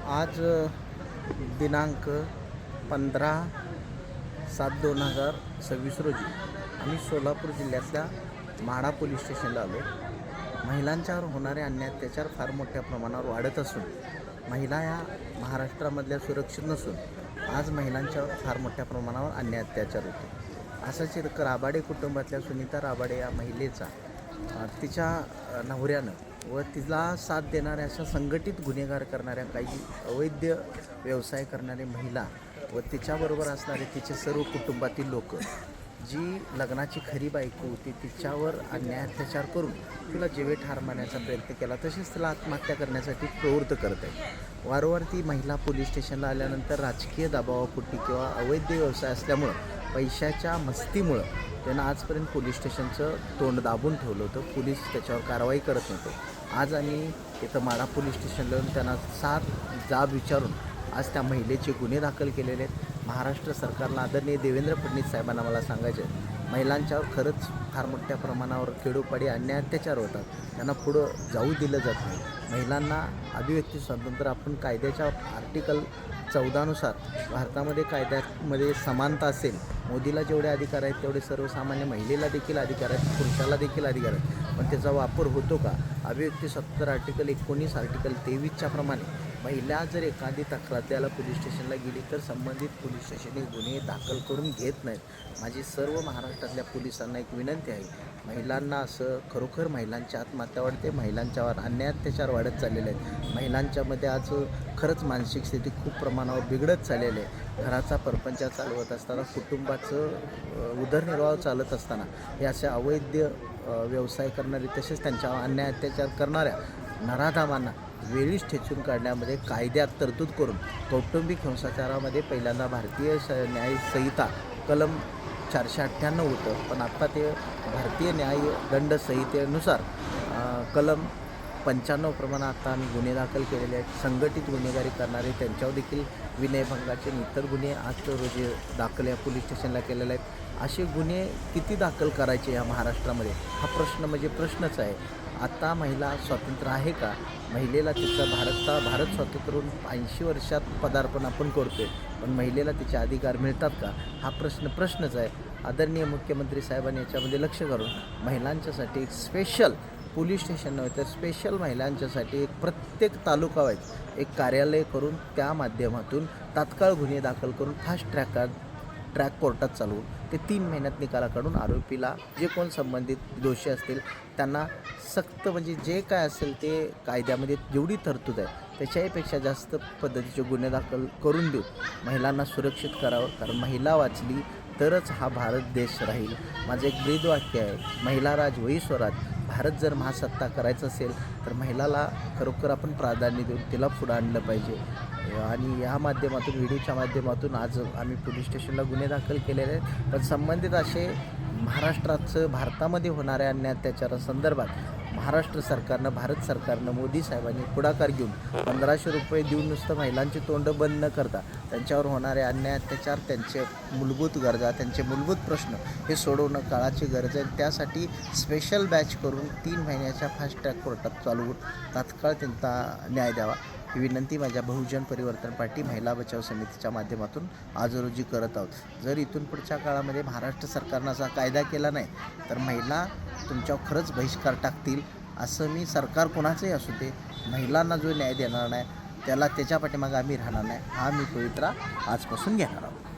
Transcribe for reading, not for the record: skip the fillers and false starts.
आज दिनांक 15/7/2026 रोजी आम्ही सोलापूर जिल्ह्यातल्या माढा पोलीस स्टेशनला आलो. महिलांच्यावर होणारे अन्याय अत्याचार फार मोठ्या प्रमाणावर वाढत असून महिला या महाराष्ट्रामधल्या सुरक्षित नसून आज महिलांच्यावर फार मोठ्या प्रमाणावर अन्याय अत्याचार होतो. असंच एक राबाडे कुटुंबातल्या सुनीता राबाडे या महिलेचा तिच्या नवऱ्यानं व तिला साथ देणाऱ्या अशा संघटित गुन्हेगार करणाऱ्या काही अवैध व्यवसाय करणारे महिला व तिच्याबरोबर असणारे तिचे सर्व कुटुंबातील लोक, जी लग्नाची खरी बायको होती तिच्यावर अन्याय अत्याचार करून तिला जीवे ठार मारण्याचा प्रयत्न केला, तसेच तिला आत्महत्या करण्यासाठी प्रवृत्त करत आहे. वारंवार ती महिला पोलीस स्टेशनला आल्यानंतर राजकीय दबावापोटी किंवा अवैध व्यवसाय असल्यामुळं पैशाच्या मस्तीमुळं त्यानं आजपर्यंत पोलीस स्टेशनचं तोंड दाबून ठेवलं होतं. पोलीस त्याच्यावर कारवाई करत नव्हते. आज आम्ही इथं माढा पोलीस स्टेशनला येऊन त्यांना 7 जाब विचारून आज त्या महिलेचे गुन्हे दाखल केलेले आहेत. महाराष्ट्र सरकारला आदरणीय देवेंद्र फडणवीस साहेबांना मला सांगायचे आहे, महिलांच्यावर खरंच फार मोठ्या प्रमाणावर खेडोपाडी अन्याय अत्याचार होतात. त्यांना पुढं जाऊ दिलं जात नाही. महिलांना अभिव्यक्ती स्वातंत्र्य आपण कायद्याच्या आर्टिकल 14नुसार भारतामध्ये कायद्यामध्ये समानता असेल. मोदीला जेवढे अधिकार आहेत तेवढे सर्वसामान्य महिलेला देखील अधिकार आहेत, पुरुषाला देखील अधिकार आहेत. पण त्याचा वापर होतो का? अभिव्यक्ती स्वातंत्र्य आर्टिकल 19 आर्टिकल 23च्या प्रमाणे महिला जर एखादी तक्रार द्यायला पोलीस स्टेशनला गेली तर संबंधित पोलीस स्टेशन गुन्हे दाखल करून घेत नाहीत. माझी सर्व महाराष्ट्रातल्या पोलिसांना एक विनंती आहे, महिलांना असं खरोखर महिलांची आत्महत्या वाढते, महिलांच्यावर अन्याय अत्याचार वाढत चाललेले आहेत. महिलांच्यामध्ये आज खरंच मानसिक स्थिती खूप प्रमाणावर बिघडत चाललेली आहे. घराचा परपंच चालवत असताना, कुटुंबाचं उदरनिर्वाह चालत असताना हे असे अवैध व्यवसाय करणारे तसेच त्यांच्यावर अन्याय अत्याचार करणाऱ्या नराधामांना वेळीच ठेचून काढण्यामध्ये कायद्यात तरतूद करून कौटुंबिक हिंसाचारामध्ये पहिल्यांदा भारतीय न्याय संहिता कलम 498 होतं, पण आत्ता ते भारतीय न्याय दंड संहितेनुसार कलम 95 प्रमाणे आता आम्ही गुन्हे दाखल केलेले आहेत. संघटित गुन्हेगारी करणारे त्यांच्यावर देखील विनयभंगाचे इतर गुन्हे आज रोजी दाखल या पोलीस स्टेशनला केलेले आहेत. असे गुन्हे किती दाखल करायचे या महाराष्ट्रामध्ये हा प्रश्न म्हणजे प्रश्नच आहे. आता महिला स्वातंत्र्य आहे का? महिलेला तिचा भारत स्वातंत्र्य होऊन 80 वर्षात पदार्पण आपण करतो आहे, पण महिलेला तिचे अधिकार मिळतात का? हा प्रश्नच आहे. आदरणीय मुख्यमंत्री साहेबांनी याच्यामध्ये लक्ष करून महिलांच्यासाठी एक स्पेशल पोलीस स्टेशन नव्हे तर स्पेशल महिलांच्यासाठी एक प्रत्येक तालुका वाईज एक कार्यालय करून त्या माध्यमातून तात्काळ गुन्हे दाखल करून फास्ट ट्रॅक कोर्टात चालवून ते 3 महिन्यात निकाला काढून आरोपीला जे कोण संबंधित दोषी असतील त्यांना सक्त म्हणजे जे काय असेल ते कायद्यामध्ये जेवढी तरतूद आहे त्याच्याहीपेक्षा जास्त पद्धतीचे गुन्हे दाखल करून देऊन महिलांना सुरक्षित करावं. कारण महिला वाचली तरच हा भारत देश राहील. माझं एक ब्रीद वाक्य आहे, महिला राज वही स्वराज. भारत जर महासत्ता करायचं असेल तर महिलाला खरोखर आपण प्राधान्य देऊन तिला पुढं आणलं पाहिजे. आणि या माध्यमातून व्हिडिओच्या माध्यमातून आज आम्ही पोलीस स्टेशनला गुन्हे दाखल केलेले आहेत. पण संबंधित असे भारतामध्ये होणाऱ्या अन्याय अत्याचारासंदर्भात महाराष्ट्र सरकारनं भारत सरकारनं मोदी साहेबांनी पुढाकार घेऊन 1500 रुपये देऊन नुसतं महिलांची तोंड बंद न करता त्यांच्यावर होणारे अन्याय अत्याचार, त्यांचे मूलभूत गरजा, त्यांचे मूलभूत प्रश्न हे सोडवणं काळाची गरज आहे. त्यासाठी स्पेशल बॅच करून 3 महिन्याच्या फास्ट ट्रॅक कोर्टात चालवून तात्काळ त्यांचा न्याय द्यावा ही विनंती माझ्या बहुजन परिवर्तन पार्टी महिला बचाव समितीच्या माध्यमातून आज रोजी करत आहोत. जर इथून पुढच्या काळामध्ये महाराष्ट्र सरकारनं असा कायदा केला नाही तर महिला तुमच्यावर खरंच बहिष्कार टाकतील. असं मी सरकार कोणाचंही असू दे, महिलांना जो न्याय देणार नाही त्याला त्याच्या पाठीमागे आम्ही राहणार नाही. हा मी पवित्रा आजपासून घेणार आहोत.